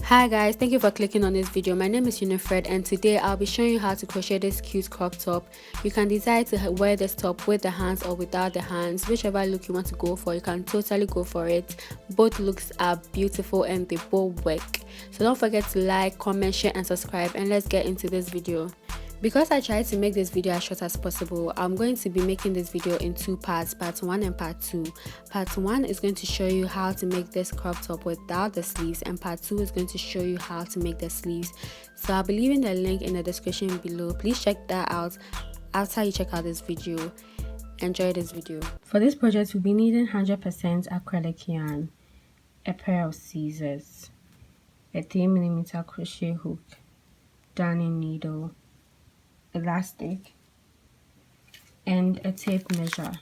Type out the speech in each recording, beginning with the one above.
Hi guys, thank you for clicking on this video. My name is Eunyfred and today I'll be showing you how to crochet this cute crop top. You can decide to wear this top with the hands or without the hands, whichever look you want to go for. You can totally go for it. Both looks are beautiful and they both work. So don't forget to like, comment, share and subscribe, and let's get into this video. Because I tried to make this video as short as possible, I'm going to be making this video in two parts, part 1 and part 2. Part 1 is going to show you how to make this crop top without the sleeves, and part 2 is going to show you how to make the sleeves. So I'll be leaving the link in the description below. Please check that out after you check out this video. Enjoy this video. For this project, we'll be needing 100% acrylic yarn, a pair of scissors, a 3mm crochet hook, darning needle, elastic, and a tape measure.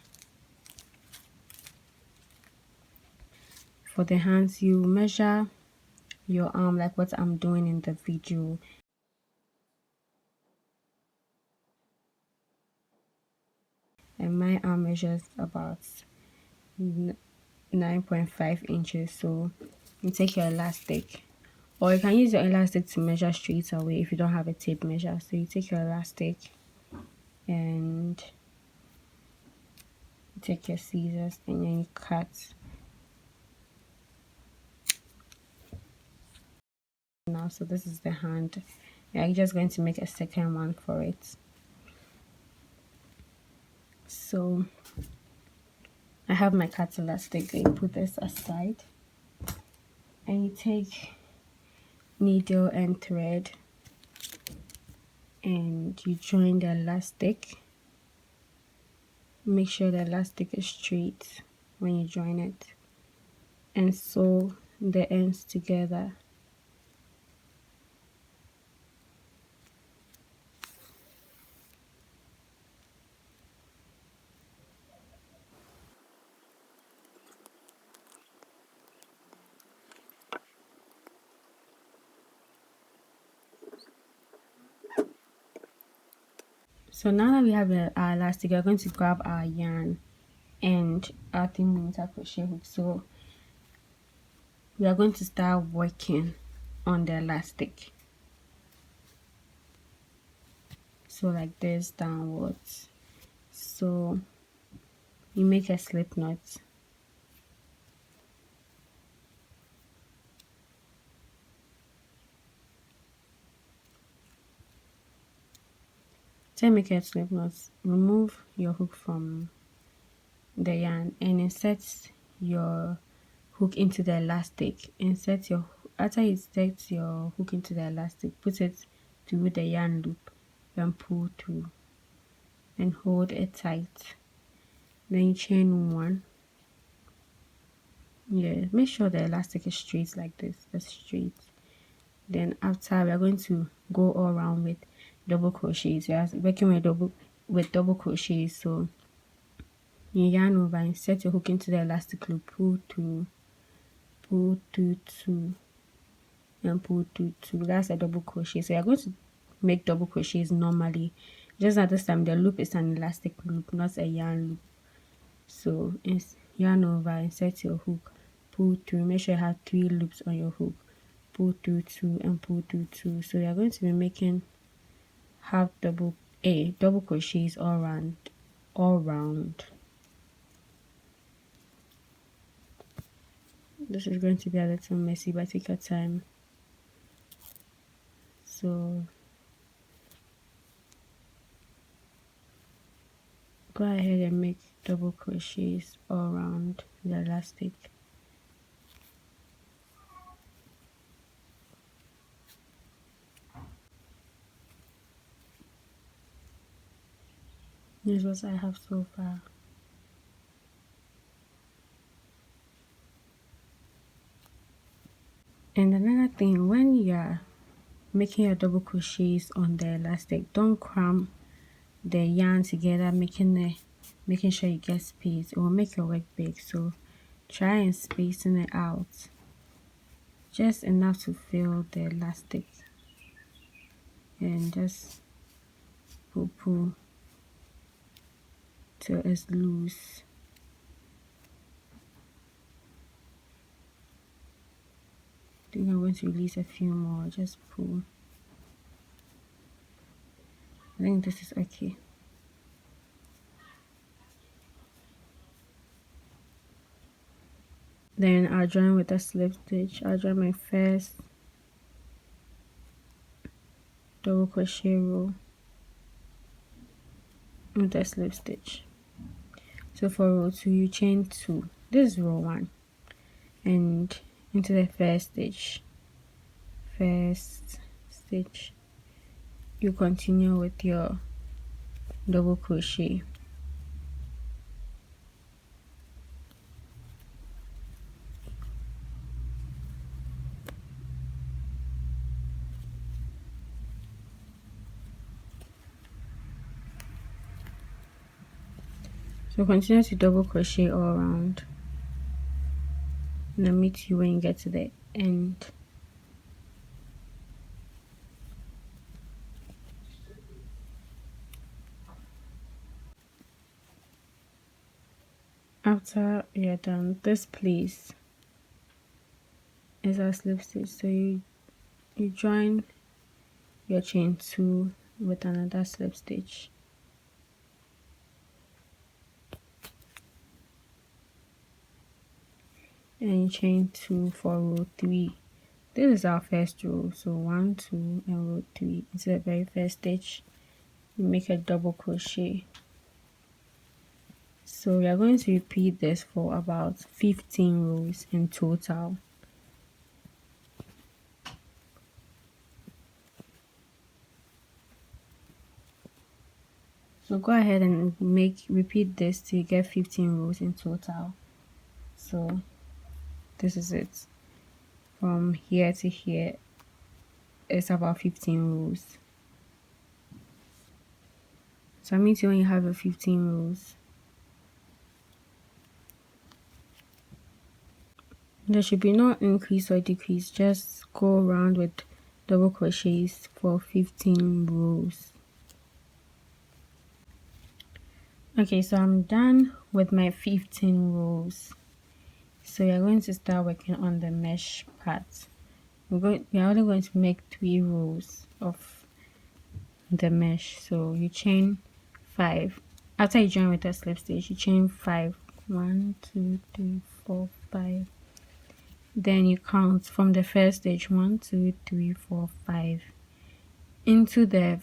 For the hands, you measure your arm like what I'm doing in the video. And my arm measures about 9.5 inches. So you take your elastic, or you can use your elastic to measure straight away if you don't have a tape measure. So you take your elastic and you take your scissors and then you cut. Now, so this is the hand. I'm just going to make a second one for it. So I have my cut elastic. You put this aside and you take needle and thread and you join the elastic. Make sure the elastic is straight when you join it and sew the ends together. So now that we have our elastic, we're going to grab our yarn and our 3mm crochet hook. So we are going to start working on the elastic. So like this downwards. So you make a slip knot. To make a slip knot, remove your hook from the yarn and insert your hook into the elastic. After you insert your hook into the elastic, put it through the yarn loop and pull through and hold it tight. Then you chain one. Yeah, make sure the elastic is straight like this. That's straight. Then after, we are going to go all around with double crochets. We are working with double crochets. So you yarn over, insert your hook into the elastic loop, pull through two, and pull through two. That's a double crochet. So you're going to make double crochets normally, just at this time the loop is an elastic loop, not a yarn loop. So yarn over, insert your hook, pull through. Make sure you have 3 loops on your hook, pull through 2 and pull through 2. So you're going to be making half double crochets all round. This is going to be a little messy, but take your time. So go ahead and make double crochets all around the elastic. This is what I have so far. And another thing, when you're making your double crochets on the elastic, don't cram the yarn together, making sure you get space. It will make your work big. So try and spacing it out just enough to fill the elastic, and just pull till it's loose. think I'm going to release a few more. Just pull. I think this is okay. Then I'll join with a slip stitch. I'll join my first double crochet row with a slip stitch. So for row 2 you chain 2. This is row 1, and into the first stitch you continue with your double crochet. So continue to double crochet all around, and I'll meet you when you get to the end. After you're done, this place is our slip stitch. So you join your chain 2 with another slip stitch. And chain 2 for row 3. This is our first row, so 1, 2, and row 3. Into the very first stitch, you make a double crochet. So we are going to repeat this for about 15 rows in total. So go ahead and repeat this till you get 15 rows in total. So this is it. From here to here, it's about 15 rows. So I mean when you have your 15 rows, there should be no increase or decrease. Just go around with double crochets for 15 rows. Okay, so I'm done with my 15 rows. So you're going to start working on the mesh part. We're only going to make 3 rows of the mesh. So you chain 5. After you join with a slip stitch, you chain 5. 1, 2, 3, 4, 5. Then you count from the first stitch 1, 2, 3, 4, 5 into the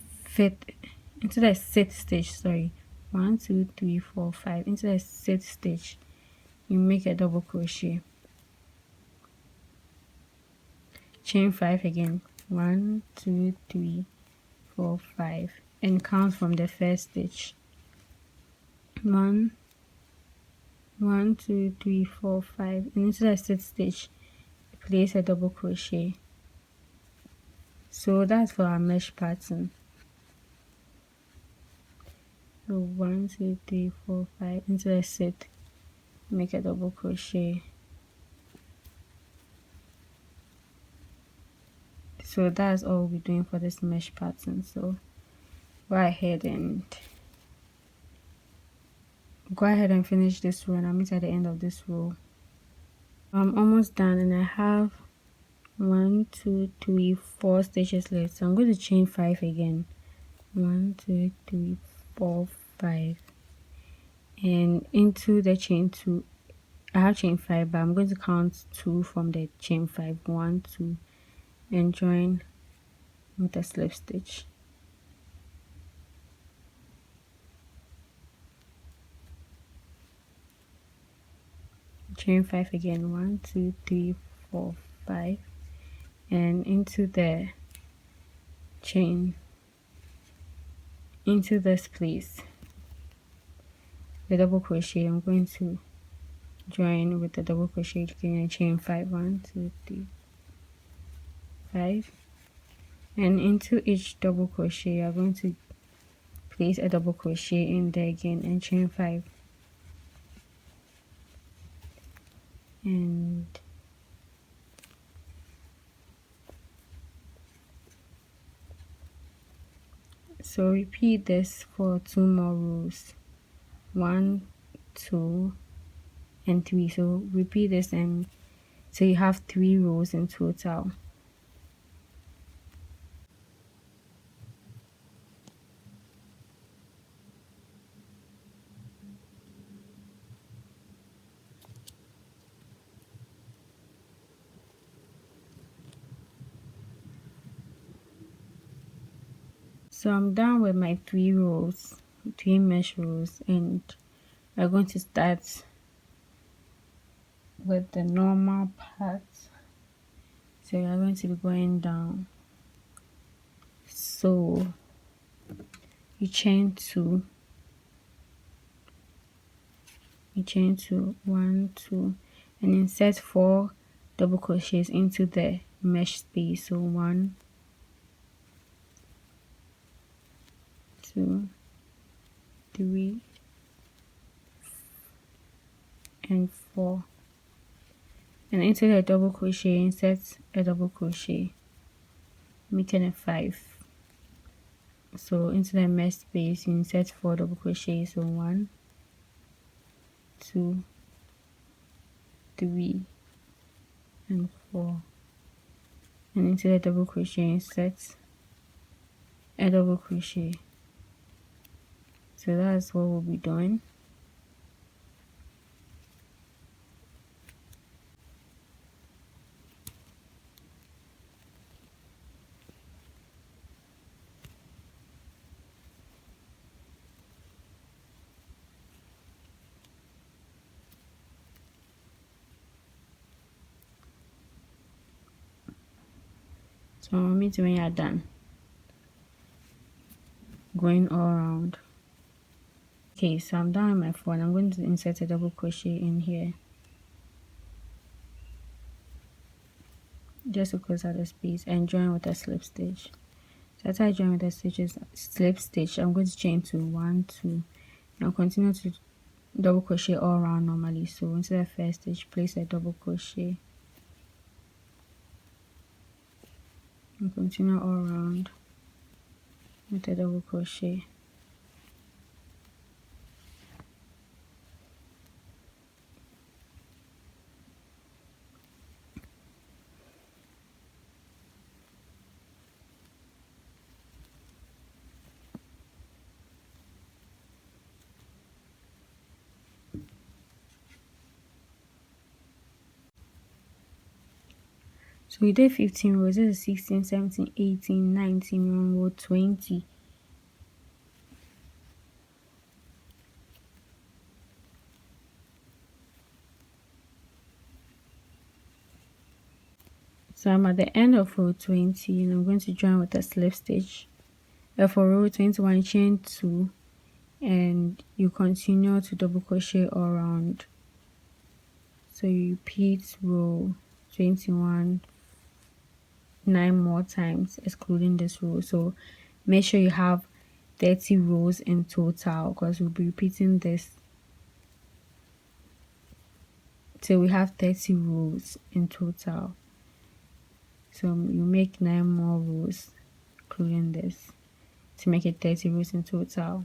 sixth stitch. Sorry, 1, 2, 3, 4, 5 into the sixth stitch. You make a double crochet, chain 5 again. 1, 2, 3, 4, 5, and count from the first stitch. 1, 2, 3, 4, 5, and into the sixth stitch, place a double crochet. So that's for our mesh pattern. So 1, 2, 3, 4, 5 into the sixth, make a double crochet. So that's all we're doing for this mesh pattern. So go ahead and finish this row, and I'll meet at the end of this row. I'm almost done, and I have 1, 2, 3, 4 stitches left. So I'm going to chain 5 again. 1, 2, 3, 4, 5, and into the chain 2. I have chain 5, but I'm going to count 2 from the chain 5. 1, 2, and join with a slip stitch. Chain 5 again. 1, 2, 3, 4, 5, and into the chain, into this place, the double crochet. I'm going to join with the double crochet again and chain 5. 1, 2, 3, 5, and into each double crochet you are going to place a double crochet in there again and chain 5. And so repeat this for 2 more rows. 1, 2, and 3. So repeat this and So you have 3 rows in total. So I'm done with my 3 rows, 3 mesh rows, and we're going to start with the normal part. So you're going to be going down. So you chain 2, 1, 2, and insert 4 double crochets into the mesh space. So 1, 2, 3, and 4. And into the double crochet, insert a double crochet, making a 5. So into the mesh space, you insert 4 double crochets. So 1, 2, 3, and 4. And into the double crochet, insert a double crochet. So that's what we'll be doing. So meet when you're done going all around. Okay, so I'm done with my 4 and I'm going to insert a double crochet in here just to close out the space and join with a slip stitch. So after I join with the slip stitch, I'm going to chain 2, 1, 2, and continue to double crochet all around normally. So into the first stitch, place a double crochet and continue all around with a double crochet. So we did 15 rows. This is 16, 17, 18, 19, we're on row 20. So I'm at the end of row 20 and I'm going to join with a slip stitch. For row 21, chain 2 and you continue to double crochet all around. So you repeat row 21 9 more times excluding this row. So make sure you have 30 rows in total because we'll be repeating this till we have 30 rows in total. So you make 9 more rows including this to make it 30 rows in total.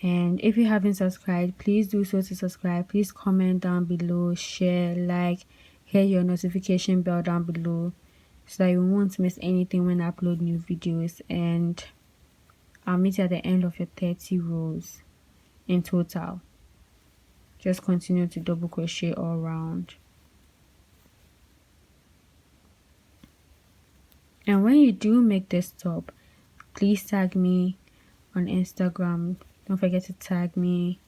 And if you haven't subscribed, please do so to subscribe. Please comment down below, share, like, hit your notification bell down below so that you won't miss anything when I upload new videos. And I'll meet you at the end of your 30 rows in total. Just continue to double crochet all around. And when you do make this top, please tag me on Instagram. Don't forget to tag me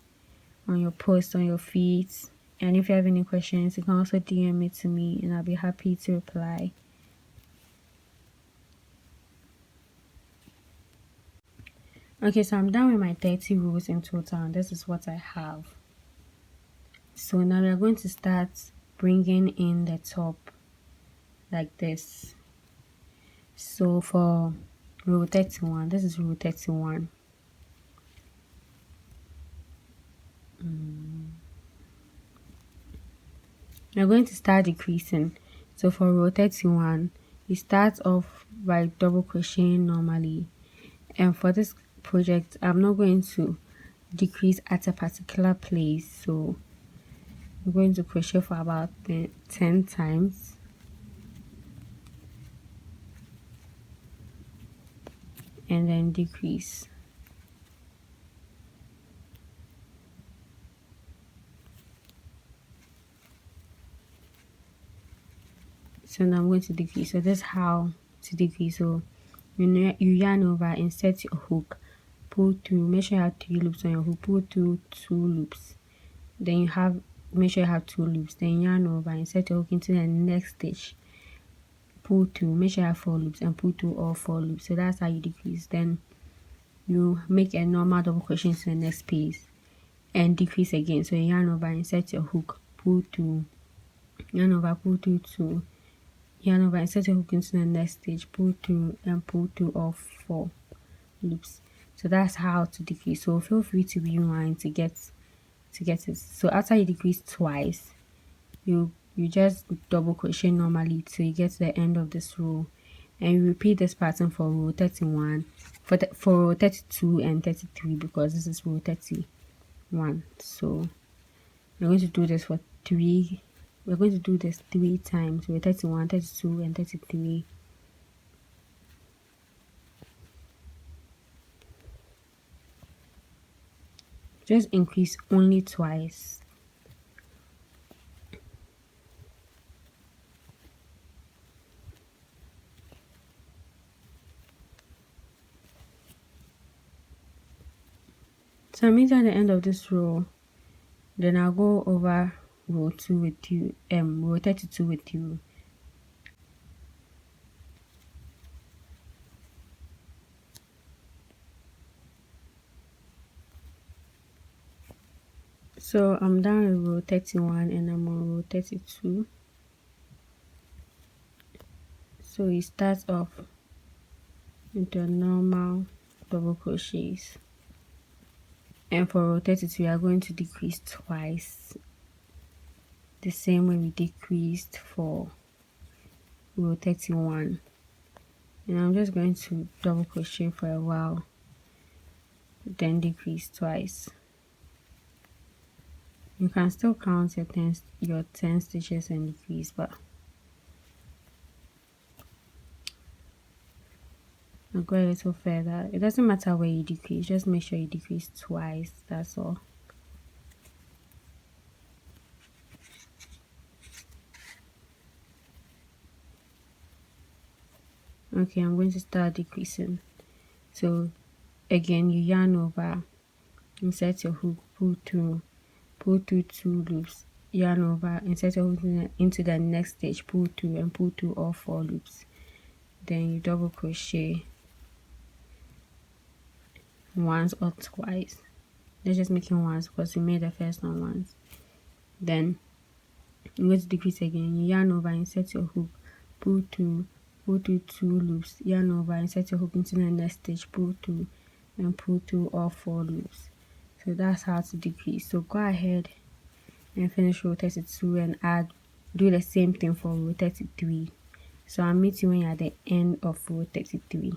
on your post on your feeds. And if you have any questions, you can also DM it to me and I'll be happy to reply. Okay, so I'm done with my 30 rows in total and this is what I have. So now we are going to start bringing in the top like this. So for row 31, this is row 31. We're going to start decreasing. So for row 31, you start off by double crocheting normally. And for this project, I'm not going to decrease at a particular place. So I'm going to crochet for about 10 times. And then decrease. So now I'm going to decrease. So this is how to decrease. So you yarn over, insert your hook, pull through, make sure you have 3 loops on your hook, pull through 2 loops. Then you have, make sure you have 2 loops. Then yarn over, insert your hook into the next stitch, pull through, make sure you have 4 loops and pull through all 4 loops. So that's how you decrease. Then you make a normal double crochet into the next space and decrease again. So you yarn over, insert your hook, pull through, yarn over, pull through 2, yarn over, insert your hook into the next stitch, pull through and pull through all 4 loops. So that's how to decrease. So feel free to rewind to get it. So after you decrease twice, you just double crochet normally till you get to the end of this row, and you repeat this pattern for row 31, for row 32 and 33, because this is row 31. So we're going to do this for 3. We're going to do this 3 times, row 31, 32 and 33. Just increase only twice. So I'm at the end of this row. Then I'll go over row 2 with you, row 32 with you. So I'm done with row 31 and I'm on row 32. So it starts off into a normal double crochets, and for row 32 we are going to decrease twice, the same way we decreased for row 31. And I'm just going to double crochet for a while, then decrease twice. You can still count your 10 stitches and decrease, but I'll go a little further. It doesn't matter where you decrease, just make sure you decrease twice, that's all. Okay, I'm going to start decreasing. So again, you yarn over, insert your hook, pull through 2 loops, yarn over, insert your hook into the next stitch, pull through and pull through all 4 loops. Then you double crochet once or twice. Let's just make it once because we made the first one once. Then I'm going to decrease again. You yarn over, insert your hook, pull through 2 loops, yarn over, insert your hook into the next stitch, pull through and pull through all 4 loops. So that's how to decrease. So go ahead and finish row 32 and do the same thing for row 33. So I'll meet you when you're at the end of row 33.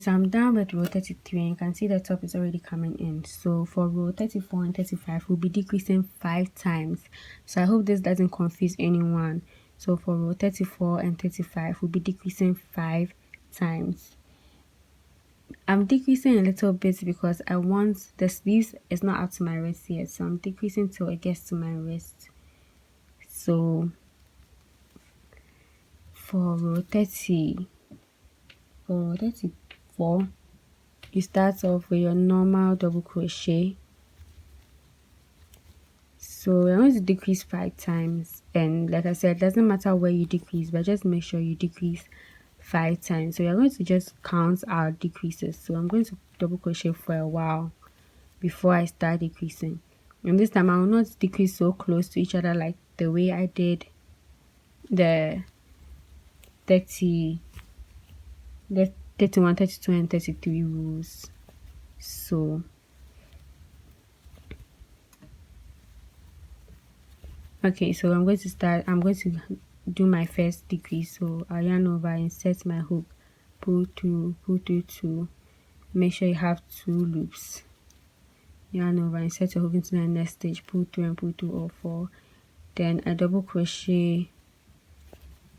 So I'm done with row 33 and you can see the top is already coming in. So for row 34 and 35 we'll be decreasing 5 times. So I hope this doesn't confuse anyone. So for row 34 and 35 we'll be decreasing 5 times. I'm decreasing a little bit because I want the sleeves is not up to my wrist yet, so I'm decreasing till it gets to my wrist. So for row 34 you start off with your normal double crochet. So we're going to decrease 5 times, and like I said, it doesn't matter where you decrease, but just make sure you decrease 5 times. So we're going to just count our decreases. So I'm going to double crochet for a while before I start decreasing, and this time I will not decrease so close to each other like the way I did the 31, 32 and 33 rows. So okay, so I'm going to do my first decrease. So I yarn over, insert my hook, pull through 2, make sure you have 2 loops. Yarn over, insert your hook into the next stitch, pull through and pull through all 4. Then I double crochet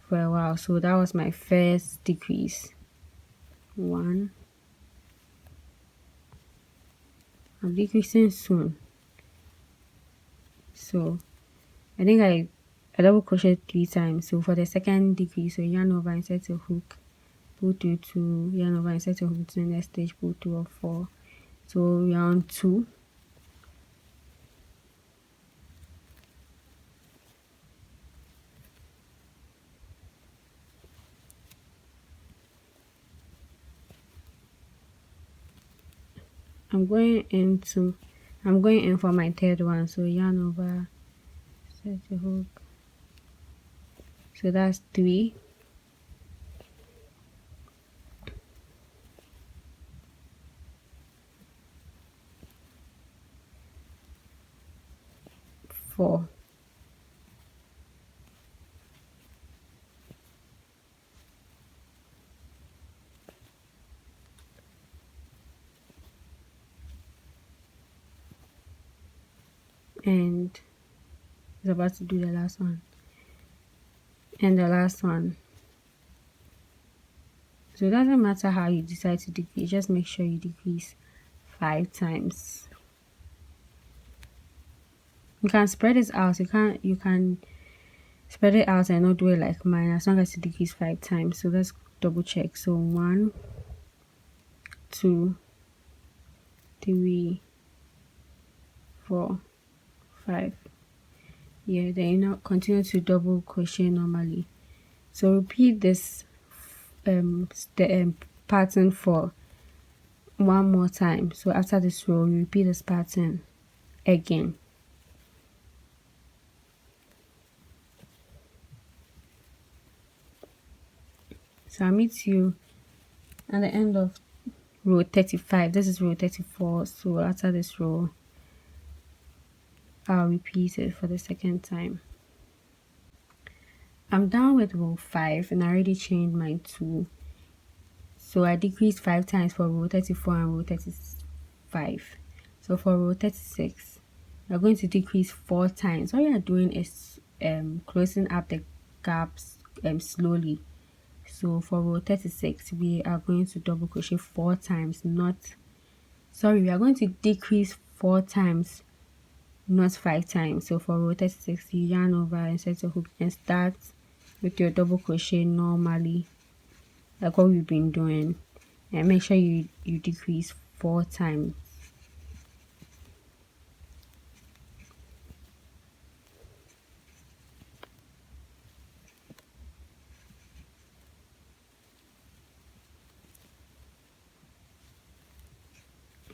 for a while. So that was my first decrease. 1. I'm decreasing soon. So I think I double crochet 3 times. So for the second decrease, so yarn over, insert your hook, pull through 2, yarn over, insert your hook into the next stitch, pull through all 4. So round 2. I'm going in for my third one. So yarn over, set your hook. So that's 3. 4. And it's about to do the last one. And the last one. So it doesn't matter how you decide to decrease, just make sure you decrease 5 times. You can spread it out. You can spread it out and not do it like mine, as long as you decrease 5 times. So let's double check. So 1, 2, 3, 4, 5. Yeah, then you now continue to double crochet normally. So repeat this pattern for 1 more time. So after this row, you repeat this pattern again. So I'll meet you at the end of row 35. This is row 34. So after this row, I'll repeat it for the second time. I'm done with row 5 and I already chained my 2. So I decreased 5 times for row 34 and row 35. So for row 36, you're going to decrease 4 times. All you are doing is closing up the gaps slowly. So for row 36, we are going to double crochet 4 times, we are going to decrease 4 times, not 5 times. So for row 36, you yarn over, insert your hook and start with your double crochet normally, like what we've been doing, and make sure you decrease 4 times.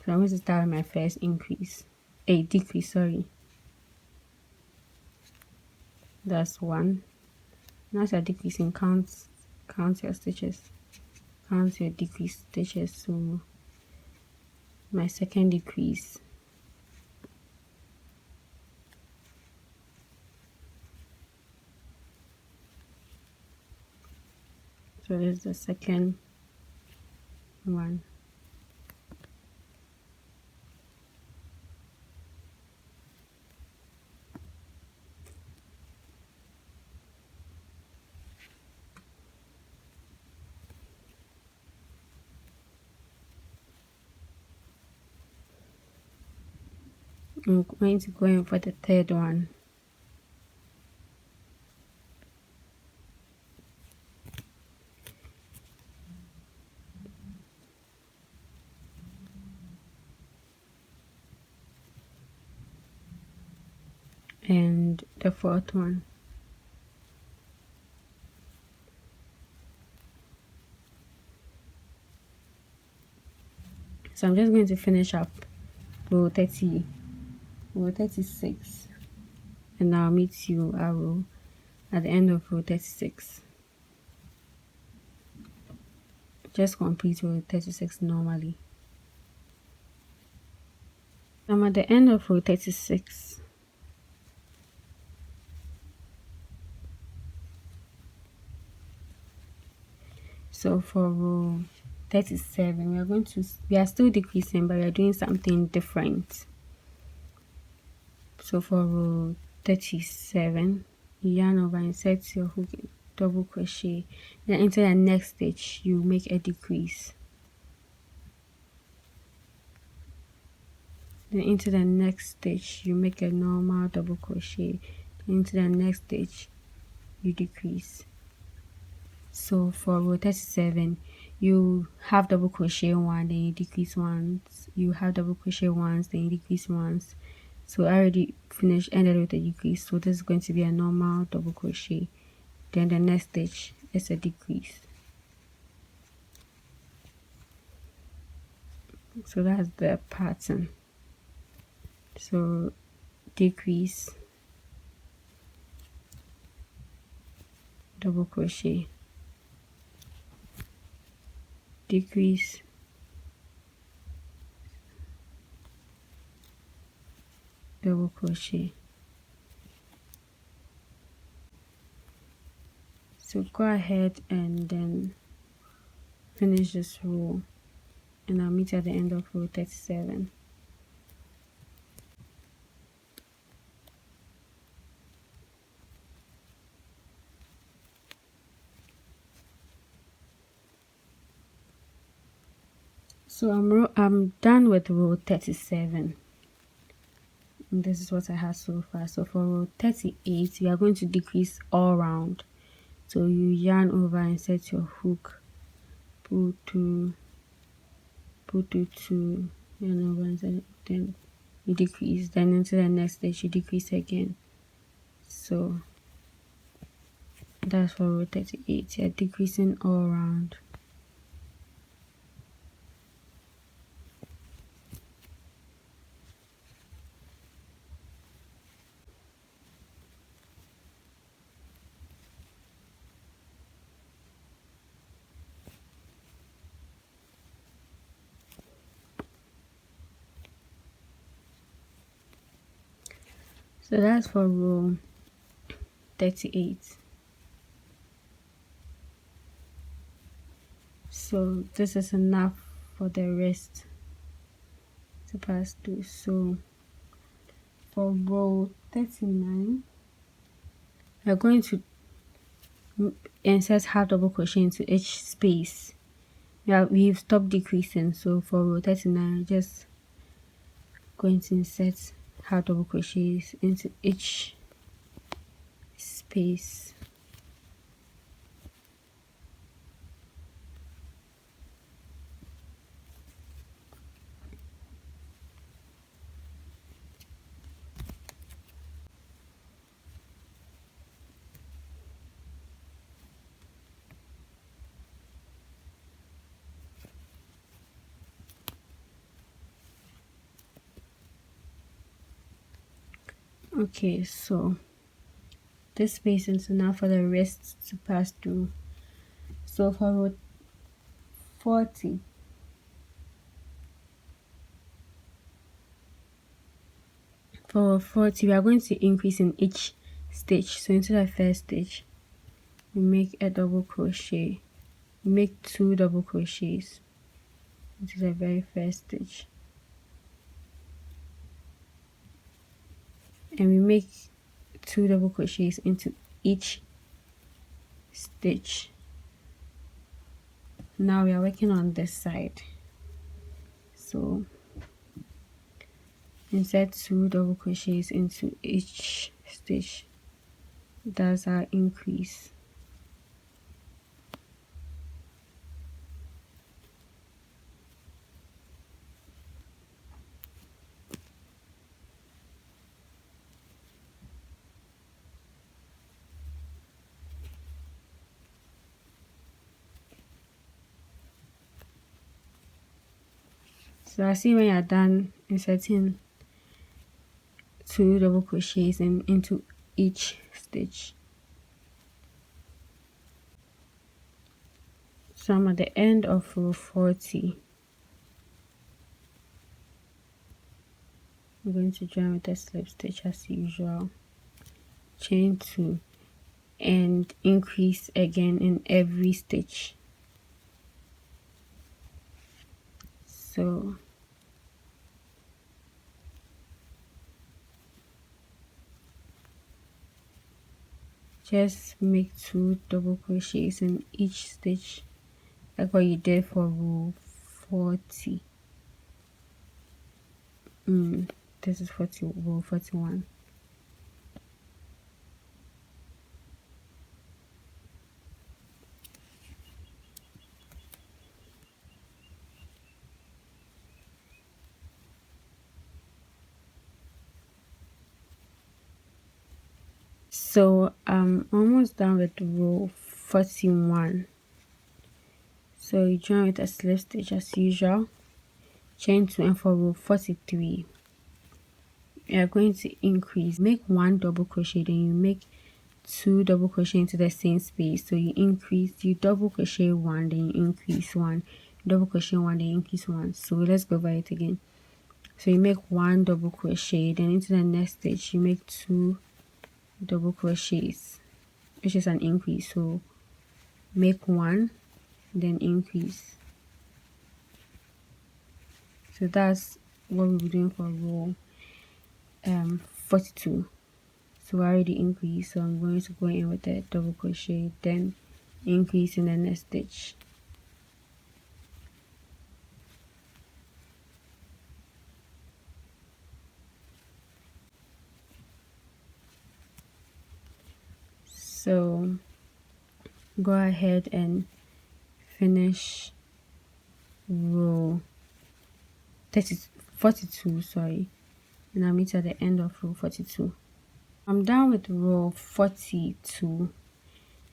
So I'm going to start with my first decrease, sorry. That's 1. Now as you're decreasing, count your stitches, count your decrease stitches. So my second decrease, so this is the second one. I'm going to go in for the third one. And the fourth one. So I'm just going to finish up row 36, and I'll meet you at the end of row 36. Just complete row 36 normally. I'm at the end of row 36. So for row 37, we are still decreasing, but we are doing something different. So for row 37, you yarn over, insert your hook, double crochet, then into the next stitch you make a decrease, then into the next stitch you make a normal double crochet, then into the next stitch you decrease. So for row 37, you have double crochet one, then you decrease once, you have double crochet once, then you decrease once. So I already ended with a decrease, so this is going to be a normal double crochet, then the next stitch is a decrease. So that's the pattern. So decrease, double crochet, decrease, double crochet. So go ahead and then finish this row, and I'll meet at the end of row 37. So I'm done with row 37. And this is what I have so far. So for row 38, you are going to decrease all round. So you yarn over, insert your hook, pull two, yarn over, insert, then you decrease, then into the next stitch you decrease again. So that's for row 38. You're decreasing all around. So that's for row 38. So this is enough for the rest to pass through. So for row 39, we're going to insert half double crochet into each space. We've stopped decreasing. So for row 39, just going to insert half double crochets into each space. Okay, so this space is enough for the rest to pass through. So for row 40, we are going to increase in each stitch. So into the first stitch you make a double crochet, you make 2 double crochets into the very first stitch, and we make 2 double crochets into each stitch. Now we are working on this side, so insert 2 double crochets into each stitch. That's our increase. So I see when you're done inserting 2 double crochets into each stitch. So I'm at the end of row 40. I'm going to join with a slip stitch as usual, chain 2, and increase again in every stitch. So just make 2 double crochets in each stitch, like what you did for row 40. This is 40, row 41. So I'm almost done with row 41. So you join with a slip stitch as usual, chain 2, and for row 43 you are going to increase, make 1 double crochet, then you make 2 double crochet into the same space. So you increase, you double crochet 1, then you increase 1, double crochet 1, then you increase 1. So let's go over it again. So you make 1 double crochet, then into the next stitch you make 2 double crochets, which is an increase. So make 1, then increase. So that's what we'll be doing for row 42. So I already increased, so I'm going to go in with a double crochet, then increase in the next stitch. So go ahead and finish row 42, sorry, and I'm at the end of row 42. I'm done with row 42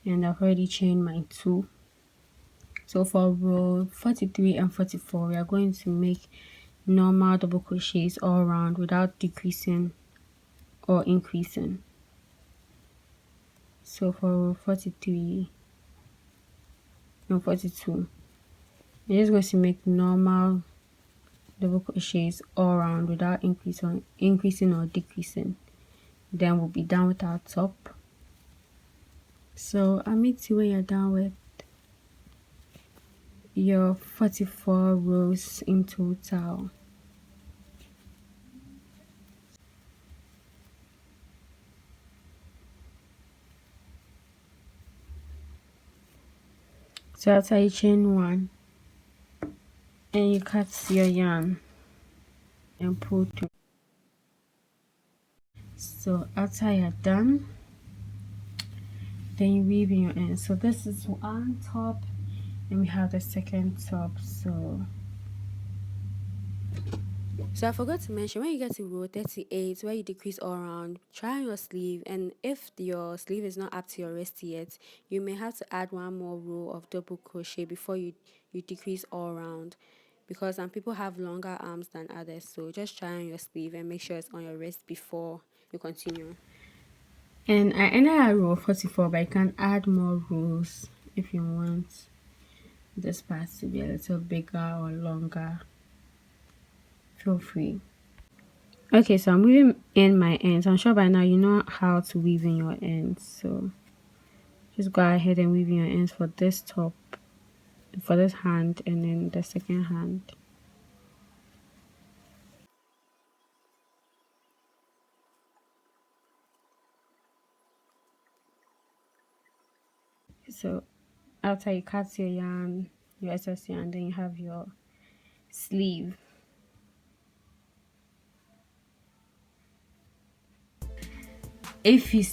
and I've already chained my 2. So for row 43 and 44 we are going to make normal double crochets all around without decreasing or increasing. So for row 43 and 42 we're just going to make normal double crochets all around without increasing or decreasing. Then we'll be done with our top. So I'll meet you when you're done with your 44 rows in total. So after you chain 1 and you cut your yarn and pull through. So after you're done, then you weave in your end. So this is one top and we have the second top. So I forgot to mention, when you get to row 38 where you decrease all around, try on your sleeve, and if your sleeve is not up to your wrist yet, you may have to add 1 more row of double crochet before you decrease all around, because some people have longer arms than others. So just try on your sleeve and make sure it's on your wrist before you continue. And I ended at row 44, but you can add more rows if you want this part to be a little bigger or longer. Feel free. Okay, so I'm weaving in my ends. I'm sure by now you know how to weave in your ends, so just go ahead and weave in your ends for this top, for this hand, and then the second hand. So after you cut your yarn, your excess yarn, then you have your sleeve. If you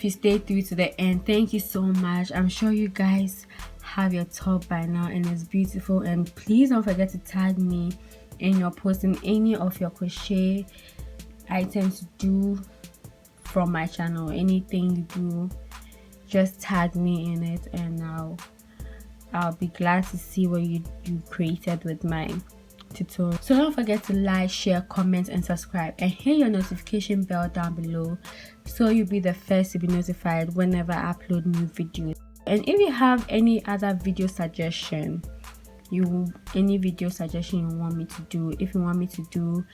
stay through to the end, thank you so much. I'm sure you guys have your top by now and it's beautiful, and please don't forget to tag me in your posting any of your crochet items you do from my channel. Anything you do, just tag me in it and I'll be glad to see what you created with my tutorial. So don't forget to like, share, comment and subscribe, and hit your notification bell down below so you'll be the first to be notified whenever I upload new videos. And if you have any other video suggestion, any video suggestion you want me to do, if you want me to do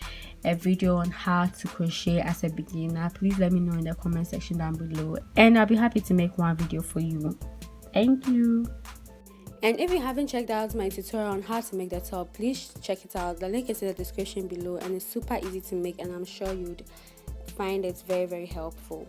a video on how to crochet as a beginner, please let me know in the comment section down below and I'll be happy to make one video for you. Thank you. And if you haven't checked out my tutorial on how to make the top, please check it out. The link is in the description below, and it's super easy to make, and I'm sure you'd find it very, very helpful.